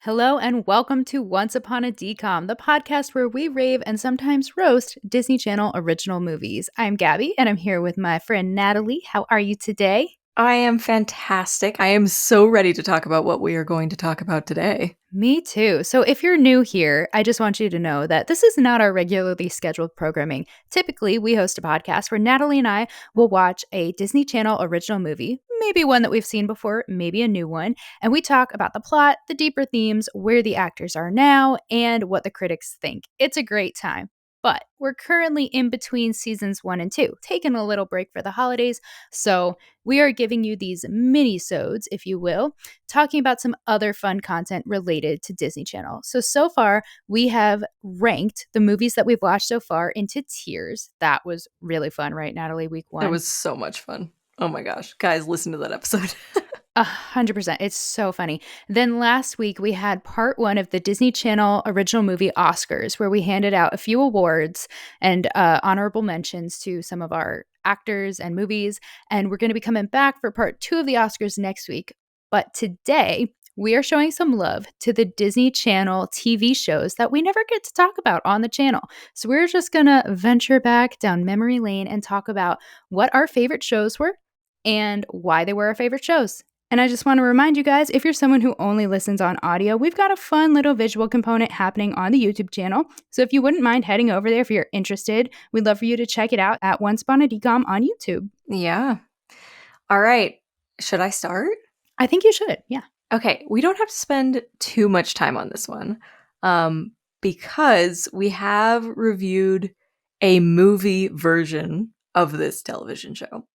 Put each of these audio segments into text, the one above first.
Hello and welcome to Once Upon a DCOM, the podcast where we rave and sometimes roast Disney Channel original movies. I'm Gabby and I'm here with my friend Natalie. How are you today? I am fantastic. I am so ready to talk about what we are going to talk about today. Me too. So, if you're new here, I just want you to know that this is not our regularly scheduled programming. Typically, we host a podcast where Natalie and I will watch a Disney Channel original movie, maybe one that we've seen before, maybe a new one, and we talk about the plot, the deeper themes, where the actors are now, and what the critics think. It's a great time. But we're currently in between seasons 1 and 2, taking a little break for the holidays. So we are giving you these mini-sodes, if you will, talking about some other fun content related to Disney Channel. So far, we have ranked the movies that we've watched so far into tiers. That was really fun, right, Natalie? Week It 1. was so much fun. Oh my gosh. Guys, listen to that episode. 100%. It's so funny. Then last week, we had part 1 of the Disney Channel original movie Oscars, where we handed out a few awards and honorable mentions to some of our actors and movies. And we're going to be coming back for part 2 of the Oscars next week. But today, we are showing some love to the Disney Channel TV shows that we never get to talk about on the channel. So we're just going to venture back down memory lane and talk about what our favorite shows were and why they were our favorite shows. And I just want to remind you guys, if you're someone who only listens on audio, we've got a fun little visual component happening on the YouTube channel. So if you wouldn't mind heading over there if you're interested, we'd love for you to check it out at Once Upon a DCOM on YouTube. Yeah. All right. Should I start? I think you should. Yeah. Okay. We don't have to spend too much time on this one because we have reviewed a movie version of this television show.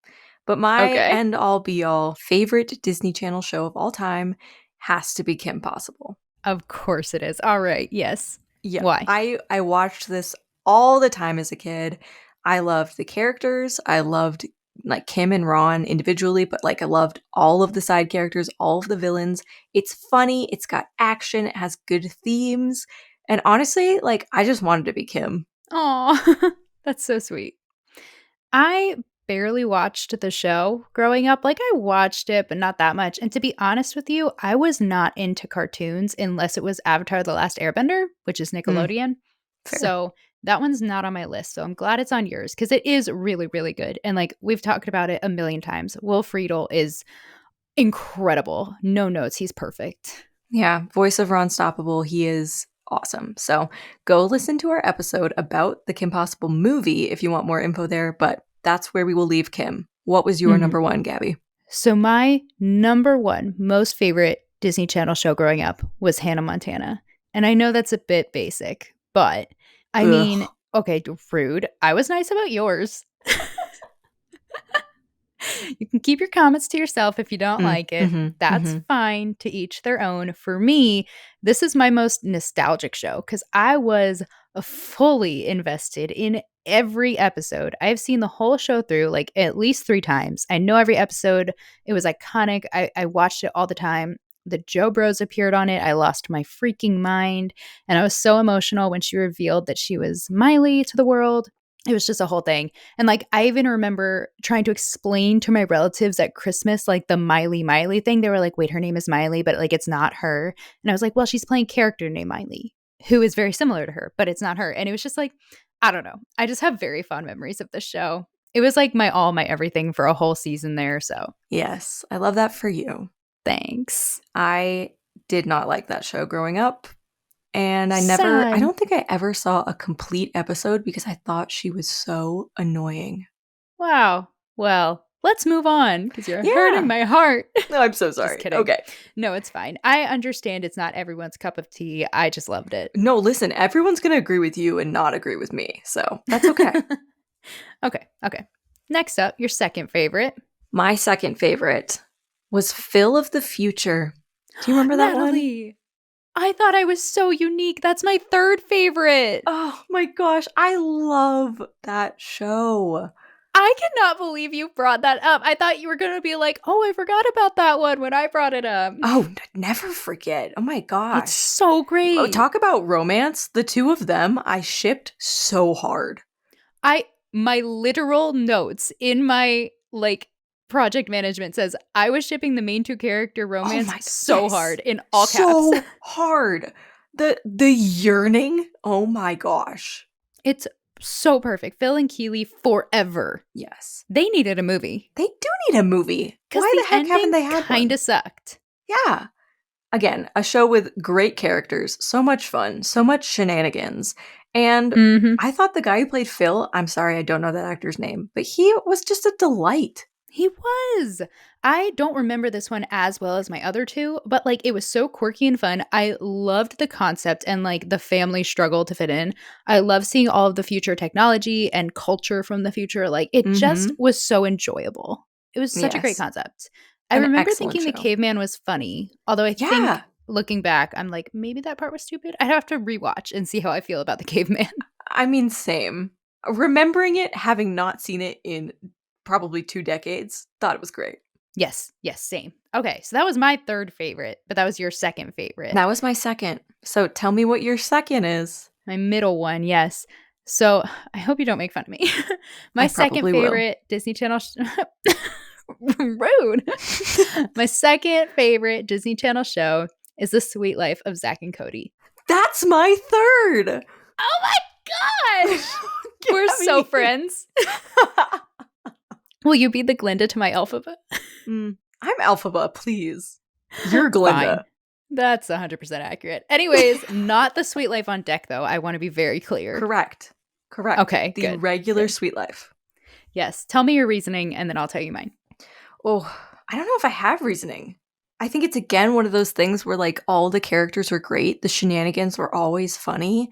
But my Okay. end all be all favorite Disney Channel show of all time has to be Kim Possible. Of course it is. All right. Yes. Yeah. Why? I watched this all the time as a kid. I loved the characters. I loved like Kim and Ron individually, but like I loved all of the side characters, all of the villains. It's funny, it's got action, it has good themes. And honestly, like I just wanted to be Kim. Aw, that's so sweet. I barely watched the show growing up. Like, I watched it, but not that much. And to be honest with you, I was not into cartoons unless it was Avatar The Last Airbender, which is Nickelodeon. Fair. So that one's not on my list. So I'm glad it's on yours because it is really, really good. And like, we've talked about it a million times. Will Friedle is incredible. No notes. He's perfect. Yeah, voice of Ron Stoppable, he is awesome. So go listen to our episode about the Kim Possible movie if you want more info there, but that's where we will leave Kim. What was your number one, Gabby? So my number one most favorite Disney Channel show growing up was Hannah Montana. And I know that's a bit basic, but I mean, okay, rude. I was nice about yours. You can keep your comments to yourself if you don't like it. That's fine, to each their own. For me, this is my most nostalgic show because I was fully invested in every episode. I've seen the whole show through like at least 3 times. I know every episode. It was iconic. I watched it all the time. The Joe Bros appeared on it. I lost my freaking mind. And I was so emotional when she revealed that she was Miley to the world. It was just a whole thing. And like, I even remember trying to explain to my relatives at Christmas, like the Miley thing. They were like, wait, her name is Miley, but like, it's not her. And I was like, well, she's playing a character named Miley, who is very similar to her, but it's not her. And it was just like, I don't know. I just have very fond memories of the show. It was like my all, my everything for a whole season there. So Yes, I love that for you. thanks. I did not like that show growing up. And I Sad. don't think I ever saw a complete episode because I thought she was so annoying. Wow. Well, let's move on because you're Yeah. hurting my heart. No, I'm so sorry. Just kidding. Okay. No, it's fine. I understand it's not everyone's cup of tea. I just loved it. No, listen, everyone's going to agree with you and not agree with me. So that's okay. Okay. Next up, your second favorite. My second favorite was Phil of the Future. Do you remember that Natalie, I thought I was so unique. That's my third favorite. Oh my gosh, I love that show. I cannot believe you brought that up. I thought you were going to be like, oh, I forgot about that one when I brought it up. Oh, never forget. Oh my gosh. It's so great. Oh, talk about romance. The two of them, I shipped so hard. My literal notes in my like project management says, I was shipping the main two character romance yes. hard in all caps. So hard. The yearning. Oh my gosh. It's so perfect. Phil and Keely forever. Yes. They needed a movie. They do need a movie. Why the heck haven't they had one? Kind of sucked. Yeah. Again, a show with great characters, so much fun, so much shenanigans. And I thought the guy who played Phil, I'm sorry, I don't know that actor's name, but he was just a delight. He was. I don't remember this one as well as my other two, but like it was so quirky and fun. I loved the concept and like the family struggle to fit in. I love seeing all of the future technology and culture from the future. Like it just was so enjoyable. It was such a great concept. I remember thinking the caveman was funny, although I think looking back, I'm like, maybe that part was stupid. I'd have to rewatch and see how I feel about the caveman. I mean, same. Remembering it, having not seen it in probably 2 decades, thought it was great. Yes, same. Okay, so that was my third favorite, but that was your second favorite. That was my second. So tell me what your second is. My middle one, yes. So I hope you don't make fun of me. My second favorite Disney Channel rude. My second favorite Disney Channel show is The Sweet Life of Zach and Cody. That's my third. Oh my gosh. We're so friends. Will you be the Glinda to my Elphaba? I'm Elphaba, please. You're Glinda. Fine. That's 100% accurate. Anyways, not the Sweet Life on deck, though. I want to be very clear. Correct. Okay, the regular Sweet Life. Yes. Tell me your reasoning, and then I'll tell you mine. Oh, I don't know if I have reasoning. I think it's, again, one of those things where, like, all the characters were great. The shenanigans were always funny.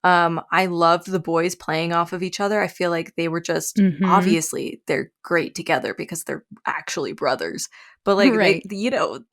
I loved the boys playing off of each other. I feel like they were just, obviously, they're great together because they're actually brothers. But, like, they,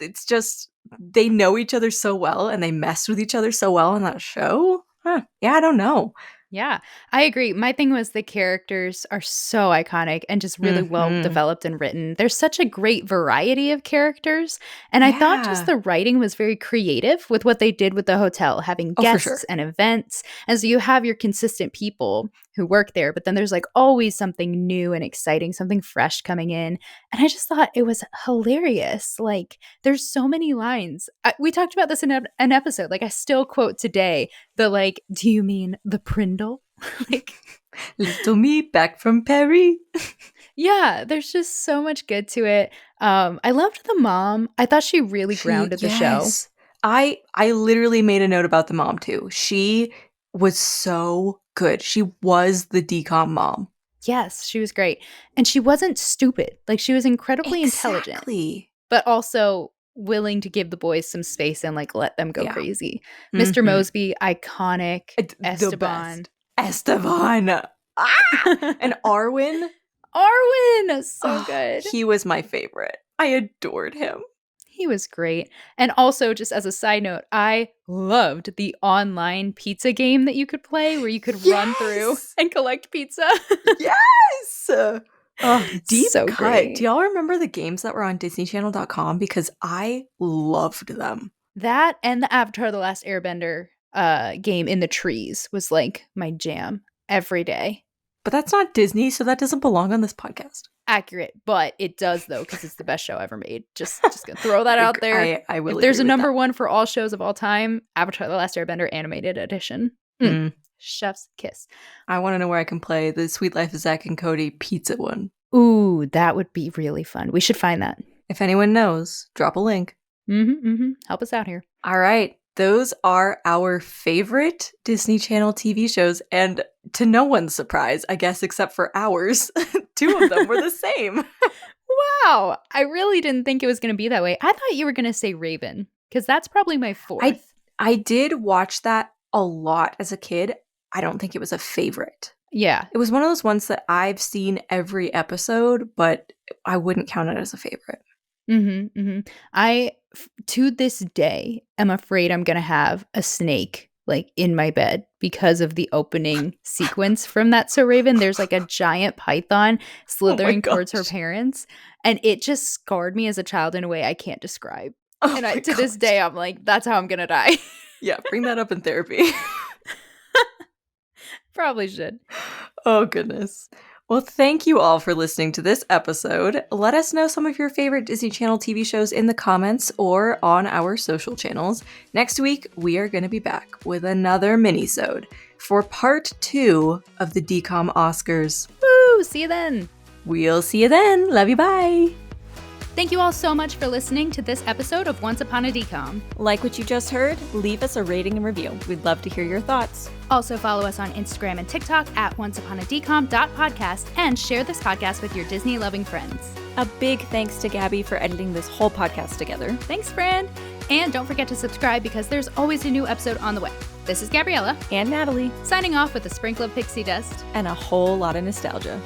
it's just, they know each other so well and they mess with each other so well on that show. Yeah, I don't know. Yeah, I agree. My thing was the characters are so iconic and just really well developed and written. There's such a great variety of characters. And I thought just the writing was very creative with what they did with the hotel, having guests and events. And so you have your consistent people who work there, but then there's like always something new and exciting, something fresh coming in. And I just thought it was hilarious. Like there's so many lines. We talked about this in an episode. Like I still quote today the like, do you mean the Prindle? Like little me back from Perry. Yeah, there's just so much good to it. I loved the mom. I thought she really grounded the show. I literally made a note about the mom too. She was so good. She was the DCOM mom. Yes, she was great. And she wasn't stupid. Like she was incredibly intelligent. But also willing to give the boys some space and like let them go crazy. Mr. Mosby, iconic. Esteban. And Arwen, so good. He was my favorite. I adored him. He was great. And also, just as a side note, I loved the online pizza game that you could play where you could run through and collect pizza. Yes! Deep so cut. Great. Do y'all remember the games that were on DisneyChannel.com? Because I loved them. That and the Avatar The Last Airbender game in the trees was like my jam every day. But that's not Disney, so that doesn't belong on this podcast. Accurate, but it does though because it's the best show ever made. Just gonna throw that out there. I will. If there's a number one for all shows of all time, Avatar: The Last Airbender animated edition. Chef's kiss. I want to know where I can play the Sweet Life of Zach and Cody pizza one. Ooh, that would be really fun. We should find that. If anyone knows, drop a link. Help us out here. All right. Those are our favorite Disney Channel TV shows. And to no one's surprise, I guess, except for ours, 2 of them were the same. Wow. I really didn't think it was going to be that way. I thought you were going to say Raven, because that's probably my 4th. I did watch that a lot as a kid. I don't think it was a favorite. Yeah. It was one of those ones that I've seen every episode, but I wouldn't count it as a favorite. I, to this day, am afraid I'm going to have a snake like in my bed because of the opening sequence from That's So Raven. There's like a giant python slithering towards her parents. And it just scarred me as a child in a way I can't describe. And to this day, I'm like, that's how I'm going to die. Yeah, bring that up in therapy. Probably should. Oh, goodness. Well, thank you all for listening to this episode. Let us know some of your favorite Disney Channel TV shows in the comments or on our social channels. Next week, we are going to be back with another mini-sode for part 2 of the DCOM Oscars. Woo! See you then! We'll see you then. Love you, bye! Thank you all so much for listening to this episode of Once Upon a DCOM. Like what you just heard? Leave us a rating and review. We'd love to hear your thoughts. Also follow us on Instagram and TikTok at onceuponadcom.podcast and share this podcast with your Disney-loving friends. A big thanks to Gabby for editing this whole podcast together. Thanks, friend! And don't forget to subscribe because there's always a new episode on the way. This is Gabriella and Natalie, signing off with a sprinkle of pixie dust and a whole lot of nostalgia.